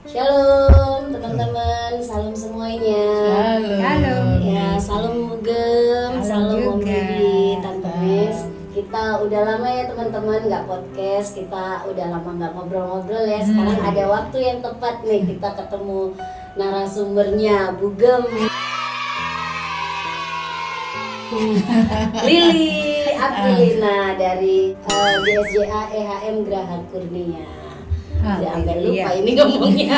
Shalom teman-teman, salam semuanya. Halo. Ya, salam Mugem, salam Om juga. Rudi, Tante Miss. Kita udah lama ya teman-teman nggak podcast, kita udah lama nggak ngobrol-ngobrol ya. Sekarang ada waktu yang tepat nih kita ketemu narasumbernya, Bugem. Lili Aprilina dari GSJA EHM Graha Kurnia. Sampai lupa ini ngomongnya.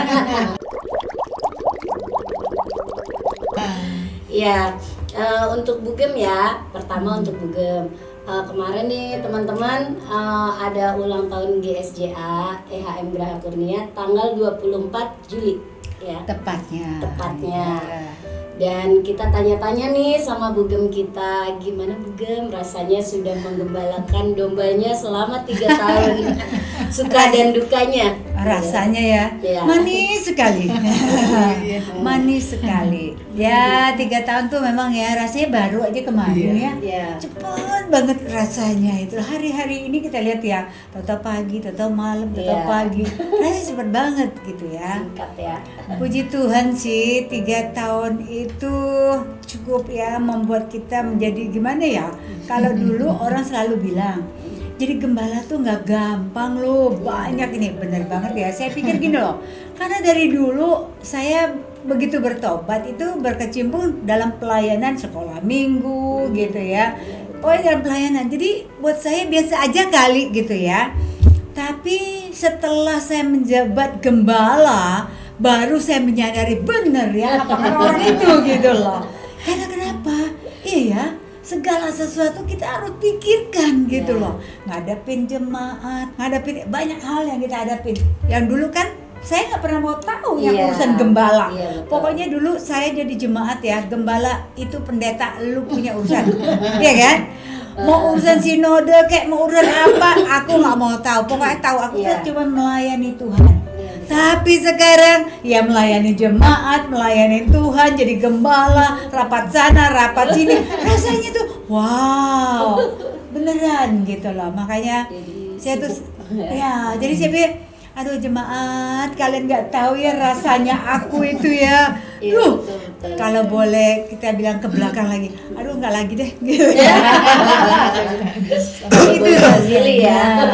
Ya, untuk Bugem ya. Pertama untuk Bugem. Kemarin nih teman-teman ada ulang tahun GSJA EHM Graha Kurnia tanggal 24 Juli ya. Tepatnya. Ya. Dan kita tanya-tanya nih sama Bugem kita, gimana Bugem rasanya sudah menggembalakan dombanya selama 3 tahun, suka dan dukanya. Rasanya ya. Manis sekali. Manis sekali. Ya 3 tahun tuh memang ya rasanya baru aja kemarin ya. Cepet banget rasanya itu. Hari-hari ini kita lihat ya, tahu pagi, tahu malam, tahu pagi. Rasanya cepet banget gitu ya. Singkat ya. Puji Tuhan sih 3 tahun itu cukup ya membuat kita menjadi gimana ya. Kalau dulu orang selalu bilang jadi gembala tuh nggak gampang loh, banyak ini bener banget ya. Saya pikir gini loh, karena dari dulu saya begitu bertobat itu berkecimpung dalam pelayanan sekolah minggu gitu ya. Pokoknya dalam pelayanan, jadi buat saya biasa aja kali gitu ya. Tapi setelah saya menjabat gembala, baru saya menyadari bener ya apa orang itu gitu loh. Karena kenapa? Iya, segala sesuatu kita harus pikirkan gitu loh. Ngadepin jemaat, ngadepin banyak hal yang kita hadapin. Yang dulu kan saya nggak pernah mau tahu yang urusan gembala. Pokoknya dulu saya jadi jemaat ya, gembala itu pendeta, lu punya urusan, iya kan? Mau urusan sinode kayak mau urusan apa, aku nggak mau tahu. Pokoknya tahu aku tuh cuma melayani Tuhan. Tapi sekarang ya melayani jemaat, melayani Tuhan, jadi gembala, rapat sana, rapat sini. Rasanya tuh wow, beneran gitu loh. Makanya jadi saya tuh ya, jadi saya pikir, aduh jemaat, kalian nggak tahu ya rasanya aku itu ya. Kalau boleh kita bilang ke belakang lagi, aduh nggak lagi deh. Gitu. Itu Lili ya.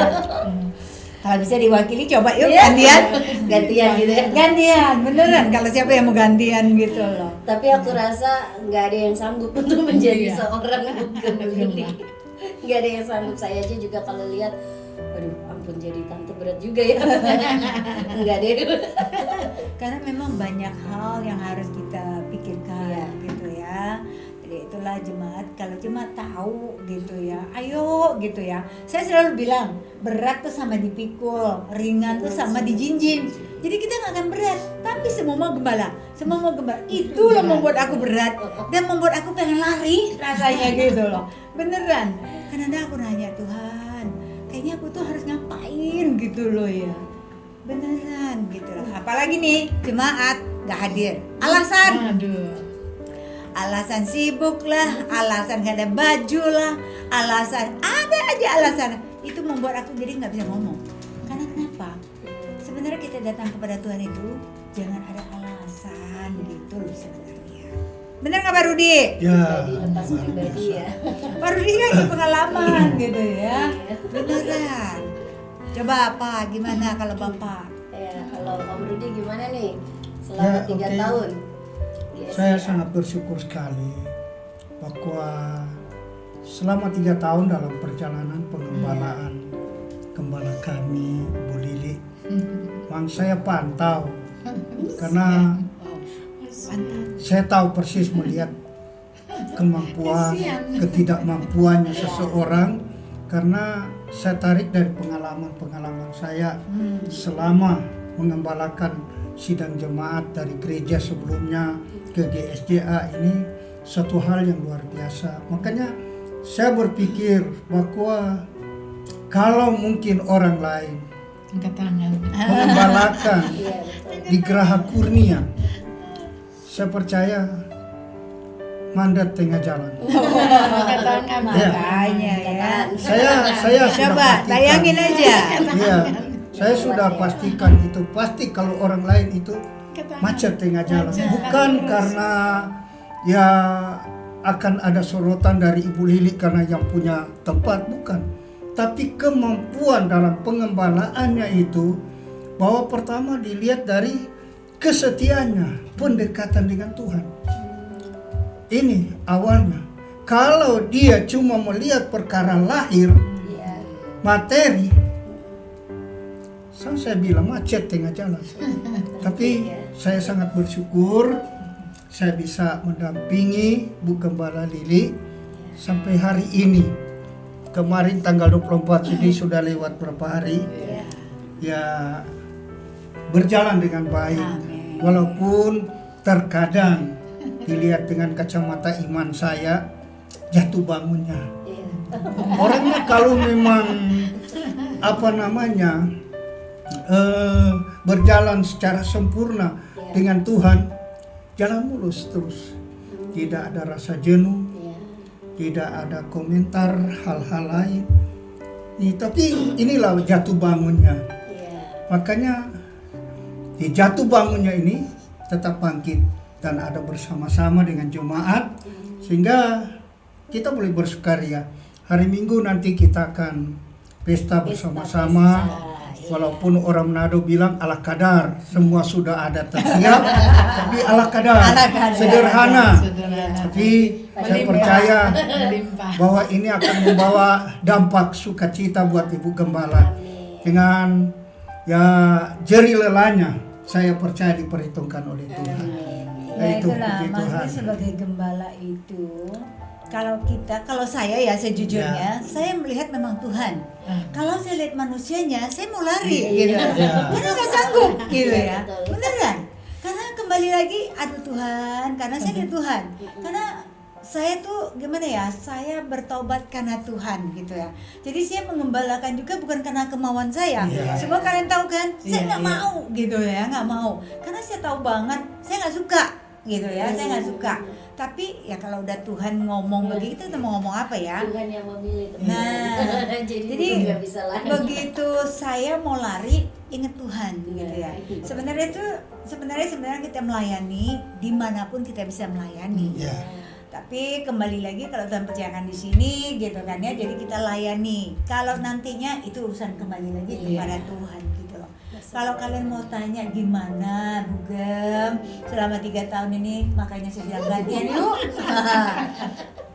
Kalau bisa diwakili coba yuk gantian gitu ya. Gantian beneran kalau siapa yang mau gantian gitu loh. Tapi aku rasa nggak ada yang sanggup untuk menjadi seorang Bugem Lili. Nggak ada yang sanggup. Saya aja juga kalau lihat, aduh ampun jadi tante berat juga ya. Nggak deh. Karena memang banyak hal yang harus kita pikirkan gitu ya. Jadi itulah jemaat, kalau jemaat tahu gitu ya, ayo gitu ya. Saya selalu bilang, berat tuh sama dipikul, ringan tuh sama dijinjing. Jadi kita nggak akan berat, tapi semua mau gembala. Itulah membuat aku berat dan membuat aku pengen lari rasanya gitu loh. Beneran. Karena aku nanya, Tuhan, kayaknya aku tuh harus ngapain gitu loh ya. Beneran gitu loh. Apalagi nih jemaat nggak hadir. Alasan. Alasan sibuk lah, alasan gak ada baju lah, alasan ada aja alasan. Itu membuat aku jadi nggak bisa ngomong. Karena kenapa? Sebenarnya kita datang kepada Tuhan itu jangan ada alasan gitu loh sebenarnya. Bener nggak Pak Rudi? Ya. Lepas pribadi ya. Pak Rudi kan ada pengalaman gitu ya. Beneran. Coba apa? Gimana kalau Bapak? Ya, kalau Om Rudi gimana nih selama 3 tahun? Saya sangat bersyukur sekali bahwa selama 3 tahun dalam perjalanan pengembalaan gembala kami Bu Lili, memang saya pantau karena saya tahu persis melihat kemampuan ketidakmampuannya seseorang, karena saya tarik dari pengalaman saya selama mengembalakan sidang jemaat dari gereja sebelumnya ke GSJA. Ini suatu hal yang luar biasa. Makanya saya berpikir bahwa kalau mungkin orang lain mengembalakan di Graha Kurnia, saya percaya mandat tengah jalan. Makanya ya. Saya sudah Coba pastikan. bayangin aja. Iya, Saya sudah pastikan itu pasti kalau orang lain itu macet tengah jalan. Bukan karena ya akan ada sorotan dari Ibu Lili karena yang punya tempat, bukan. Tapi kemampuan dalam pengembalaannya itu bahwa pertama dilihat dari kesetiaannya, pendekatan dengan Tuhan. Ini awalnya. Kalau dia cuma melihat perkara lahir, materi, saya bilang macet tengah jalan. Tapi saya sangat bersyukur saya bisa mendampingi Bu Gembala Lili sampai hari ini. Kemarin tanggal 24 ini sudah lewat berapa hari. Ya berjalan dengan baik. Amin. Walaupun terkadang dilihat dengan kacamata iman saya jatuh bangunnya. Orangnya kalau memang berjalan secara sempurna dengan Tuhan, jalan mulus terus, tidak ada rasa jenuh, tidak ada komentar hal-hal lain. Tapi inilah jatuh bangunnya. Makanya di jatuh bangunnya ini tetap bangkit dan ada bersama-sama dengan jemaat sehingga kita boleh bersukaria. Hari Minggu nanti kita akan pesta bersama-sama. Walaupun orang Manado bilang ala kadar, semua sudah ada tersiap, tapi ala kadar, sederhana. Tapi saya percaya bahwa ini akan membawa dampak sukacita buat Ibu Gembala. Dengan ya jerih lelahnya, saya percaya diperhitungkan oleh Tuhan. Ya itulah, maksudnya sebagai gembala itu, kalau saya ya sejujurnya, saya melihat memang Tuhan. Kalau saya lihat manusianya, saya mau lari gitu. Karena nggak sanggup gitu ya. Beneran. Karena kembali lagi, aduh Tuhan, karena saya lihat Tuhan. Karena saya tuh gimana ya, saya bertobat karena Tuhan gitu ya. Jadi saya mengembalakan juga bukan karena kemauan saya. Semua kalian tahu kan, saya nggak mau gitu ya, nggak mau. Karena saya tahu banget, saya nggak suka gitu ya, saya nggak suka. Tapi ya kalau udah Tuhan ngomong begitu, kita mau ngomong apa ya? Tuhan yang memilih. Nah, jadi nggak bisa lari. begitu saya mau lari, ingat Tuhan gitu ya. Sebenarnya kita melayani dimanapun kita bisa melayani. Tapi kembali lagi kalau Tuhan percayakan di sini gitu kan ya, jadi kita layani. Kalau nantinya itu urusan kembali lagi kepada Tuhan gitu loh. Kalau kalian mau tanya gimana Bu Gem selama 3 tahun ini, makanya saya bilang gantian yuk.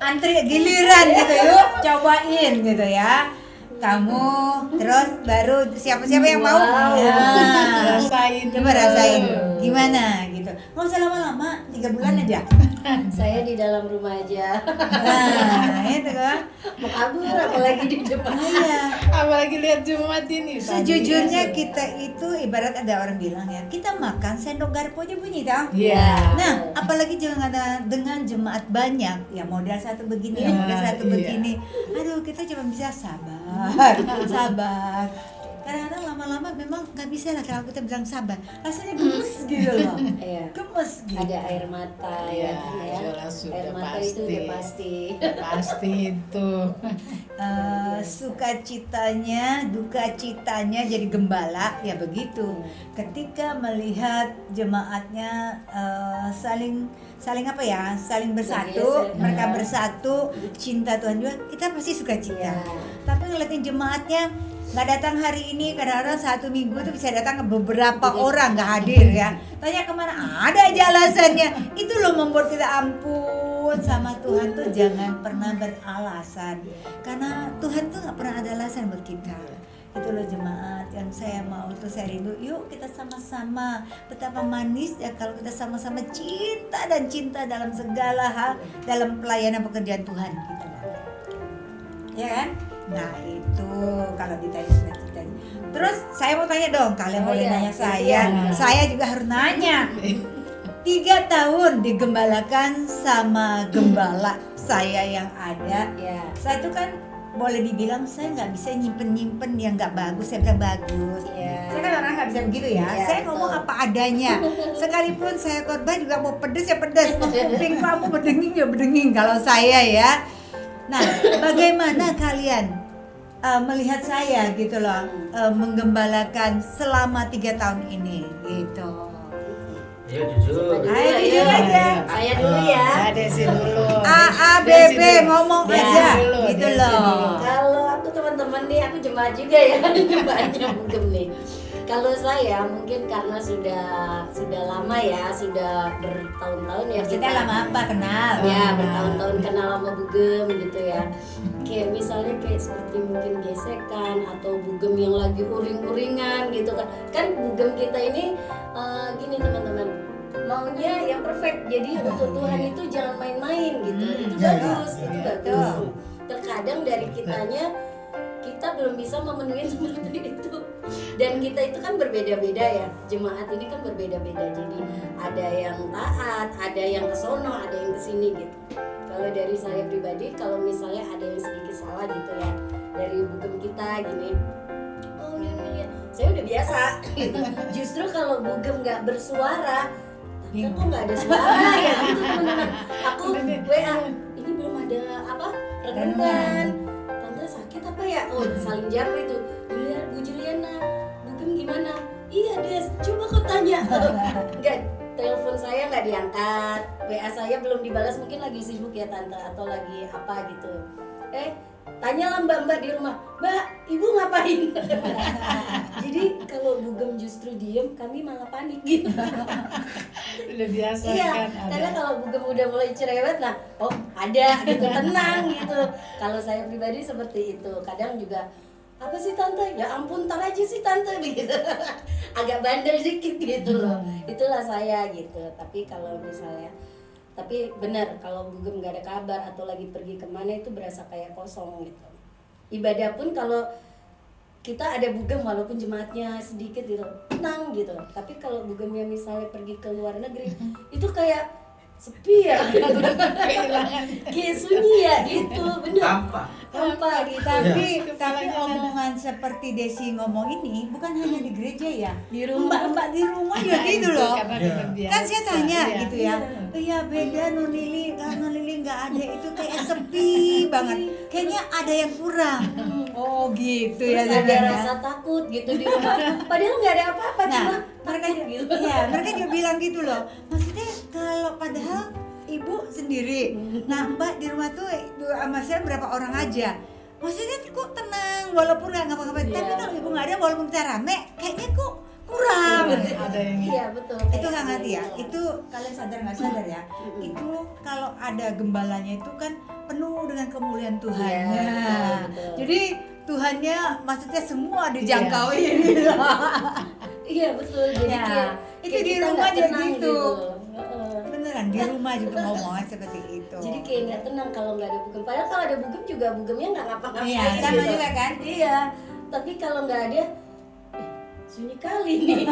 Antri giliran gitu yuk, cobain gitu ya. Kamu terus baru siapa-siapa yang mau rasain, coba rasain gimana gitu. Nggak usah lama-lama, 3 bulan aja. Saya di dalam rumah aja. Nah itu kan Mau kabur apalagi di depan. apalagi lihat Jumat ini. Sejujurnya kita itu ibarat ada orang bilang ya, kita makan sendok garpu aja bunyi tau. Nah apalagi jangan ada dengan jemaat banyak, ya modal satu begini, modal satu begini. Aduh kita cuma bisa sabar. Kadang-kadang lama-lama memang nggak bisa lah kalau kita bilang sabar, rasanya gemes gitu loh. Gemes gitu. Ada air mata ya. Sudah Air mata pasti. itu udah pasti. Pasti itu. Sukacitanya, dukacitanya jadi gembala ya begitu. Ketika melihat jemaatnya saling bersatu, mereka bersatu, cinta Tuhan juga, kita pasti sukacita. Tapi ngeliatin jemaatnya nggak datang hari ini, kadang-kadang 1 minggu tuh bisa datang ke beberapa orang nggak hadir ya. Tanya kemana, ada aja alasannya. Itu loh membuat kita ampun sama Tuhan tuh jangan pernah beralasan. Karena Tuhan tuh nggak pernah ada alasan buat kita. Itu loh jemaat yang saya mau tuh, saya rindu. Yuk kita sama-sama, betapa manis ya kalau kita sama-sama cinta dan cinta dalam segala hal, dalam pelayanan pekerjaan Tuhan gitu loh. Ya kan? Nah itu kalau ditanya cita-cita. Terus saya mau tanya dong, kalian boleh nanya saya juga harus nanya. 3 tahun digembalakan sama gembala saya yang ada. Saya tuh kan boleh dibilang saya nggak bisa nyimpen yang nggak bagus, saya bilang bagus. Saya kan orang nggak bisa begitu ya. Saya ngomong apa adanya. Sekalipun saya khotbah juga mau pedes ya pedes, mau kuping kamu berdenging ya berdenging kalau saya ya. Nah, bagaimana kalian melihat saya gitu loh, menggembalakan selama 3 tahun ini gitu. Ayo jujur. Ayo jujur aja. Saya dulu ya. Desi dulu. AABB ngomong Desi aja dulu, gitu Desi loh. dulu. Kalau aku teman-teman nih, aku jemaat juga ya, jemaatnya bugem nih. Kalau saya mungkin karena sudah lama ya, sudah bertahun-tahun ya Maksudnya lama apa kenal? Ya, bertahun-tahun kenal sama bugem gitu ya. Kayak misalnya kayak seperti mungkin gesekan atau bugem yang lagi uring-uringan gitu kan. Kan bugem kita ini gini teman-teman, maunya yang perfect. Jadi untuk Tuhan itu jangan main-main gitu. Itu Ya, bagus, ya, itu ya. bagus. Terkadang dari kitanya kita belum bisa memenuhi seperti itu. Dan kita itu kan berbeda-beda ya. Jemaat ini kan berbeda-beda. Jadi ada yang taat, ada yang kesono, ada yang kesini gitu. Kalau dari saya pribadi, kalau misalnya ada yang sedikit salah gitu ya dari bugem kita gini, oh iya, saya udah biasa gitu. Justru kalau bugem nggak bersuara, tante kok nggak ada suara ya gitu teman-teman. Aku WA, ini belum ada apa renungan. Tante sakit apa ya? Oh saling japri tuh. Bu Juliana, bugem gimana? Iya Des, coba kau tanya. Enggak, telepon saya nggak diangkat, WA saya belum dibalas, mungkin lagi sibuk ya tante atau lagi apa gitu. Tanyalah mbak-mbak di rumah, mbak, ibu ngapain? Jadi kalau bugem justru diem, kami malah panik gitu. Udah biasa Iya, kan karena ada. kalau bugem udah mulai cerewet, nah, oh ada gitu, tenang gitu. Kalau saya pribadi seperti itu, kadang juga apa sih tante? Ya ampun, tar aja sih tante gitu. Agak bandel dikit gitu loh. Itulah saya gitu. Tapi kalau misalnya, tapi benar kalau bugem nggak ada kabar atau lagi pergi kemana itu berasa kayak kosong gitu. Ibadah pun kalau kita ada bugem walaupun jemaatnya sedikit gitu, tenang gitu. Tapi kalau bugemnya misalnya pergi ke luar negeri, itu kayak sepi ya, Kehilangan. kayak sunyi ya gitu, bener. Hampa gitu. Tapi omongan seperti Desi ngomong ini bukan hanya di gereja ya, di rumah mbak di rumah juga gitu loh. Karena kita biasa. Kan saya tanya Iya. gitu ya, iya beda Nunili, kalau Nunili nggak ada itu kayak sepi banget, kayaknya ada yang kurang. Oh gitu ya. Terus ada Zana. rasa takut gitu di rumah, padahal nggak ada apa-apa, Nah, cuma mereka takut gitu. Iya, mereka juga bilang gitu loh. Maksudnya kalau padahal ibu sendiri, nah mbak di rumah tuh sama saya berapa orang aja. Maksudnya kok tenang, walaupun nggak ngapa-ngapain. Iya. Tapi kalau ibu nggak ada, walaupun kita rame, kayaknya kok kurang. Ada yang Iya betul. Itu nggak ngerti ya. Itu kalian sadar nggak sadar ya? Itu kalau ada gembalanya itu kan penuh dengan kemuliaan Tuhan. Iya, Nah, betul. jadi Tuhannya maksudnya semua dijangkauin gitu. Iya betul. Jadi Ya, kayak itu di kita rumah nggak juga tenang gitu. Heeh. Beneran di rumah juga ngomongnya seperti itu. Jadi kayak nggak tenang kalau nggak ada bugem. Padahal kalau ada bugem juga bugemnya nggak ngapa-ngapain. Iya, sama gitu. juga kan? Iya. Tapi kalau nggak ada, sunyi kali nih.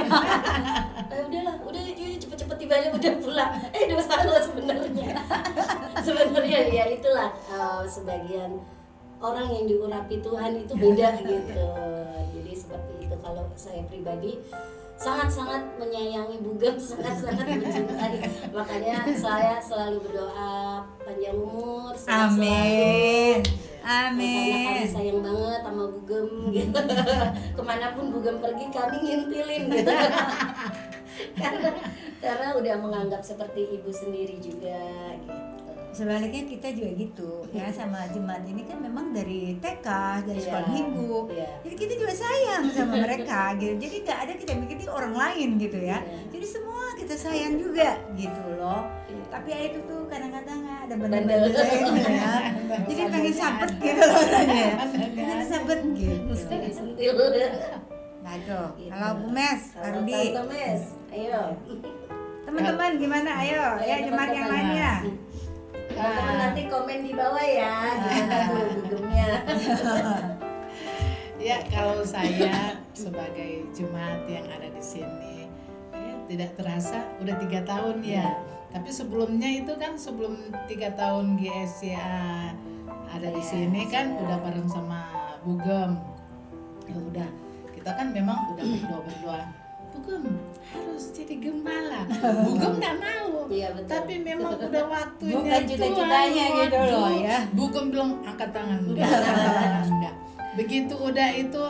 Udahlah, udah cepet-cepet tiba udah pulang. Dosa lo sebenarnya. Sebenarnya ya itulah sebagian orang yang diurapi Tuhan itu beda gitu. Jadi seperti itu. Kalau saya pribadi sangat-sangat menyayangi bugem, sangat-sangat mencintai. Makanya saya selalu berdoa panjang umur, sehat Amin. selalu. Karena kami Amin. sayang banget sama bugem gitu. Kemanapun bugem pergi kami ngintilin gitu. karena udah menganggap seperti ibu sendiri juga gitu. Sebaliknya kita juga gitu ya sama jemaat ini kan memang dari TK, dari Iya, sekolah minggu. iya. Jadi kita juga sayang sama mereka gitu. Jadi nggak ada kita mikir ini orang lain gitu ya. Iya. Jadi semua kita sayang juga gitu loh. Iya. Tapi ya itu tuh kadang-kadang ada Bandel. bandel-bandel ya. Jadi pengen sabet gitu loh rasanya ya. Pengen sabet gitu. Mesti disentil. Nah tuh, Gitu. halo Bu Mes, Pak Halo Rudi. Tante Mes, ayo. Teman-teman gimana? Ayo, ya jemaat yang lainnya. Teman-teman nanti komen di bawah ya, gimana tuh bugemnya. Ya kalau saya sebagai jemaat yang ada di sini tidak terasa udah 3 tahun ya. Tapi sebelumnya itu kan sebelum 3 tahun GSCA ada di sini kan udah bareng sama Bugem. Ya udah kita kan memang udah berdoa. Bugem harus jadi gembala. Bugem nggak mau. Iya, betul. Tapi memang udah waktunya Bukan cita-citanya Tuhan. gitu loh, Waduh, ya. Bugem bilang angkat tangan enggak. begitu udah itu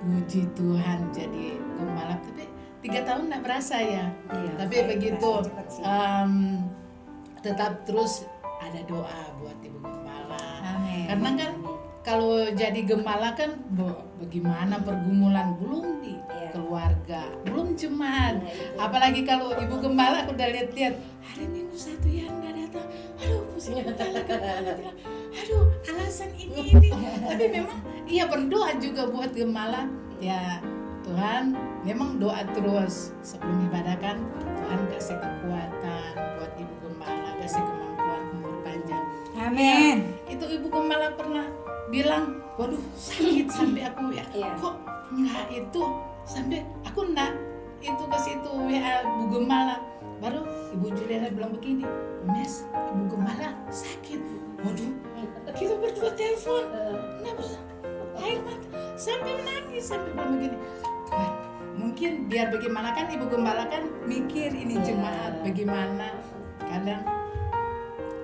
puji Tuhan jadi gembala, tapi 3 tahun nggak berasa ya. Iya, Tapi saya begitu berasa cepat sih. tetap terus ada doa buat ibu gembala. Amin. Karena kan kalau jadi gembala kan bagaimana pergumulan belum di Iya. keluarga, belum jemaat. Nah, itu. Apalagi kalau ibu gembala aku udah lihat-lihat hari Minggu 1 yang nggak datang, aduh pusing kepala, bilang, aduh alasan ini. Tapi memang iya berdoa juga buat gembala. Ya Tuhan, memang doa terus sebelum ibadah kan, Tuhan kasih kekuatan buat ibu gembala, kasih kemampuan umur panjang. Amin. Itu ibu gembala pernah bilang, waduh sakit sampai aku ya, Iya. kok enggak itu sampai aku enggak itu ke situ WA ibu gembala. Baru ibu Juliana bilang begini, Mes, ibu gembala sakit. Waduh, kita berdua telepon, nah air mata sampai menangis sampai bilang begini. Tuhan, mungkin biar bagaimana kan ibu gembala kan mikir ini jemaat bagaimana kadang.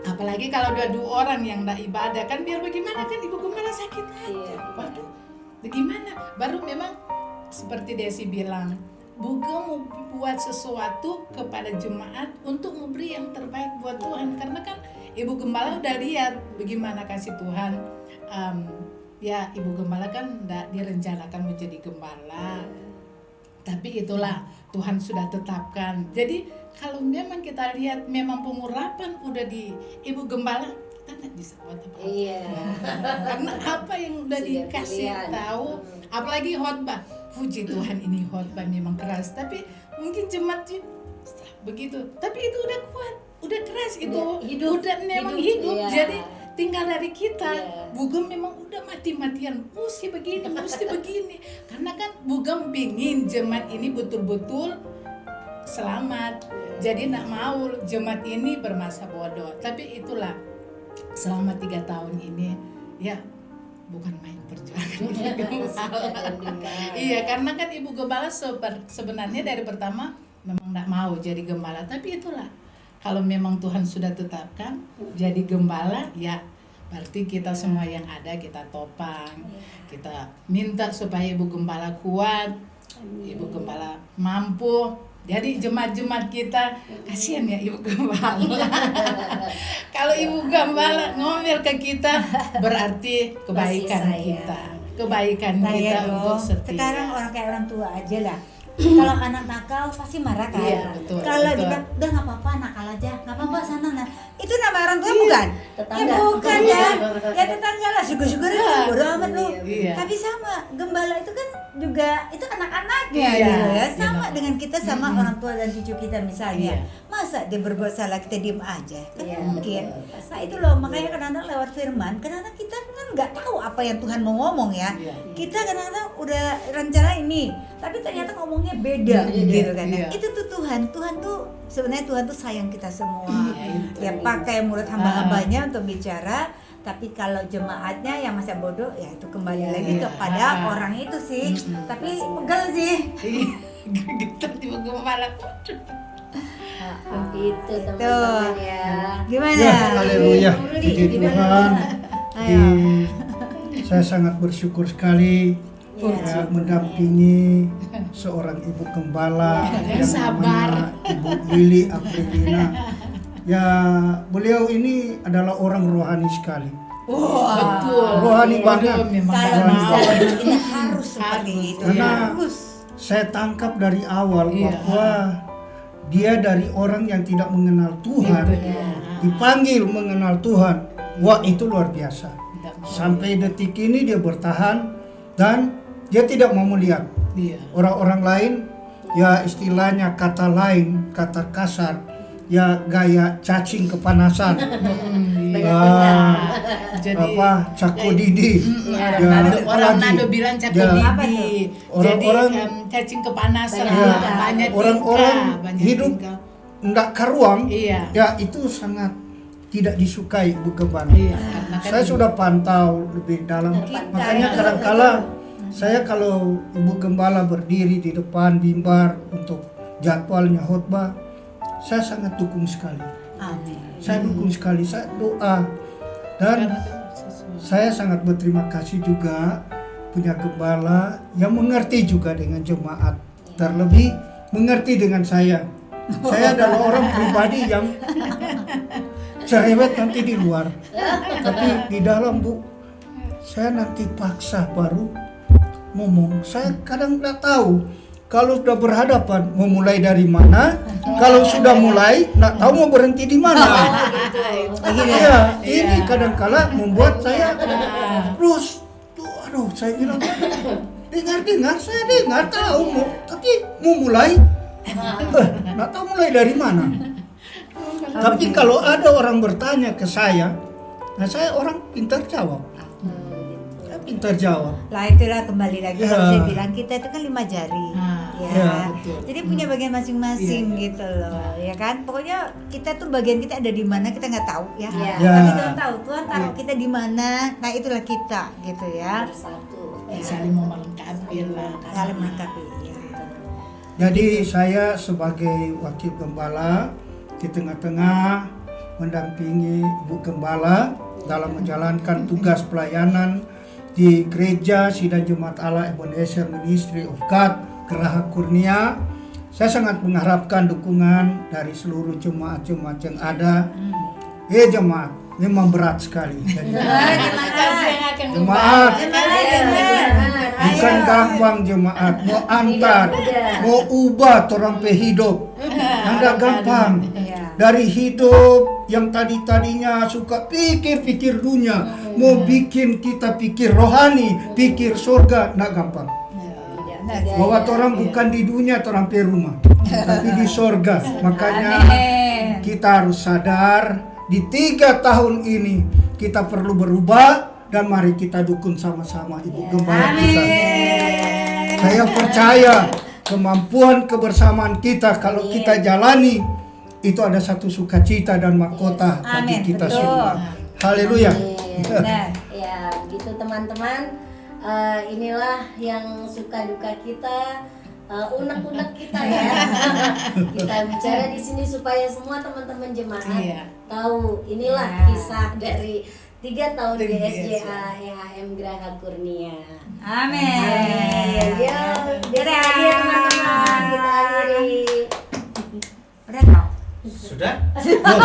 Apalagi kalau ada 2 orang yang tidak ibadah kan biar bagaimana kan ibu gembala sakit aja. Iya. Waduh, bagaimana? Baru memang seperti Desi bilang, Buka mau buat sesuatu kepada jemaat untuk memberi yang terbaik buat Tuhan. Karena kan ibu gembala udah lihat bagaimana kasih Tuhan. Ya ibu gembala kan tidak direncanakan mau jadi gembala. Tapi itulah Tuhan sudah tetapkan. Jadi kalau memang kita lihat memang pengurapan udah di ibu gembala, kita nggak bisa buat apa-apa. Iya. Karena apa yang udah Sudah dikasih pilihan. tahu, apalagi khotbah. Puji Tuhan ini khotbah memang keras, tapi mungkin jemaat setelah begitu, tapi itu udah kuat, udah keras itu, Udah hidup, udah memang hidup. iya. Jadi tinggal dari kita. Iya. Bugem memang udah mati-matian, mesti begini, mesti begini. Karena kan Bugem pingin jemaat ini betul-betul selamat. Jadi nak mau jemaat ini bermasa bodoh. Tapi itulah selama 3 tahun ini ya bukan main perjuangan ibu gembala. Iya, karena kan ibu gembala sebenarnya dari pertama memang tidak mau jadi gembala. Tapi itulah kalau memang Tuhan sudah tetapkan jadi gembala, ya berarti kita semua yang ada kita topang, kita minta supaya ibu gembala kuat, ibu gembala mampu. Jadi jemaat-jemaat kita kasihan ya ibu gembala. Kalau ibu gembala ngomel ke kita berarti kebaikan Kasih sayang. kita, kebaikan Nah kita ya untuk dong, setia. sekarang orang kayak orang tua aja lah. Kalau anak nakal pasti marah kan. Iya, betul, Kalau betul. dibilang udah nggak apa-apa nakal aja, nggak apa-apa sana nah. Itu nama orang tua bukan? Tetangga. Ya bukan ya. Ya tetangga lah, syukur-syukur Iya. bodo amat lu. Iya. Tapi sama gembala itu kan juga itu anak-anaknya Iya, gitu ya. iya. Sama dengan kita sama orang tua dan cucu kita misalnya. Iya. Masa dia berbuat salah kita diem aja? Kan Iya, mungkin. betul. Pasti. Nah itu loh makanya kadang-kadang lewat firman, kadang-kadang kita kan nggak tahu apa yang Tuhan mau ngomong ya. Iya. Kita kadang-kadang udah rencana ini, tapi ternyata ngomongnya beda gitu kan. Iya. Itu tuh Tuhan tuh sebenarnya Tuhan tuh sayang kita semua. Iya, itu. Ya pakai mulut hamba-hambanya untuk bicara, tapi kalau jemaatnya yang masih bodoh ya itu kembali Iya. lagi kepada orang itu sih. Tapi pegel sih. Getar ibu gembala. Itu teman-teman ya. Gimana? Ya, haleluya. Rudi, Puji gimana? Tuhan. Saya sangat bersyukur sekali ya, mendampingi seorang ibu gembala Ya, yang sabar. namanya Ibu Lili Aprilina. Ya, beliau ini adalah orang rohani sekali. Betul. Rohani Waduh, banget. memang Kalau nggak bisa mau. kita harus seperti Harus. itu. Karena Harus. saya tangkap dari awal Iya. bahwa dia dari orang yang tidak mengenal Tuhan, Itu dia. dipanggil mengenal Tuhan. Wah, itu luar biasa. Tidak mau. Sampai detik ini dia bertahan dan dia tidak mau melihat Iya. orang-orang lain, ya istilahnya kata lain, kata kasar, ya gaya cacing kepanasan. Jadi Apa cako didi. orang apalagi, Nado bilang cako ya, Apa didi. tuh? Orang-orang- Jadi cacing kepanasan, Banyak tingkah. banyak orang-orang tingkah, banyak hidup tingkah. nggak karuang, Iya. ya itu sangat tidak disukai Bu Gembala. Iya, karena kan Saya sudah pantau lebih dalam, makanya kadang-kala saya kalau Ibu Gembala berdiri di depan mimbar untuk jadwalnya khotbah, saya sangat dukung sekali. Amin. Saya dukung sekali, saya doa dan Saya sangat berterima kasih juga punya gembala yang mengerti juga dengan jemaat, terlebih mengerti dengan saya. Saya adalah orang pribadi yang cerewet nanti di luar, tapi di dalam Bu, saya nanti paksa baru ngomong. Saya kadang nggak tahu kalau sudah berhadapan mau mulai dari mana, kalau sudah mulai nggak tahu mau berhenti di mana. Iya, ini kadang-kala membuat saya terus, aduh, saya bilang dengar, saya dengar tahu mau, tapi mau mulai, nggak tahu mulai dari mana. Tapi kalau ada orang bertanya ke saya, nah saya orang pintar jawab. Pintar jawab. Lah itulah kembali lagi Ya. saya bilang kita itu kan 5 jari, ya. Ya, betul. Jadi punya bagian masing-masing gitu loh, ya kan? Pokoknya kita tuh bagian kita ada di mana kita nggak tahu ya. Ya. Tapi Tuhan tahu, Tuhan tahu kita di mana. Nah itulah kita gitu ya. Bersatu. Saling mau melengkapi lah. Saling melengkapi. Ya. Jadi saya sebagai wakil gembala di tengah-tengah mendampingi Ibu Gembala dalam menjalankan tugas pelayanan di Gereja Sidang Jemaat Allah Ebenezer Ministry of God Geraha Kurnia. Saya sangat mengharapkan dukungan dari seluruh jemaat-jemaat yang ada. Jemaat, memang berat sekali. Jadi, Terima kasih yang akan jemaat bukan Ayo. gampang jemaat, mau antar, mau ubah orang pe hidup, tidak gampang. Dari hidup yang tadinya suka pikir dunia, mau bikin kita pikir rohani, pikir surga, tidak gampang. Bahwa orang bukan di dunia, orang pe rumah, tapi di surga. Makanya kita harus sadar di 3 tahun ini kita perlu berubah. Dan mari kita dukung sama-sama Ibu Gembala kita. Saya percaya kemampuan kebersamaan kita kalau kita jalani itu ada satu sukacita dan mahkota bagi kita Betul. semua. Haleluya. Benar. Ya, begitu teman-teman. Inilah yang suka duka kita, unek-unek kita ya. Kita bicara di sini supaya semua teman-teman jemaat tahu inilah kisah dari 3 tahun GSJA EHM Geraha Kurnia. Amin. Ya, dadah teman-teman, kita akhiri. Udah tahu. Sudah? Loh,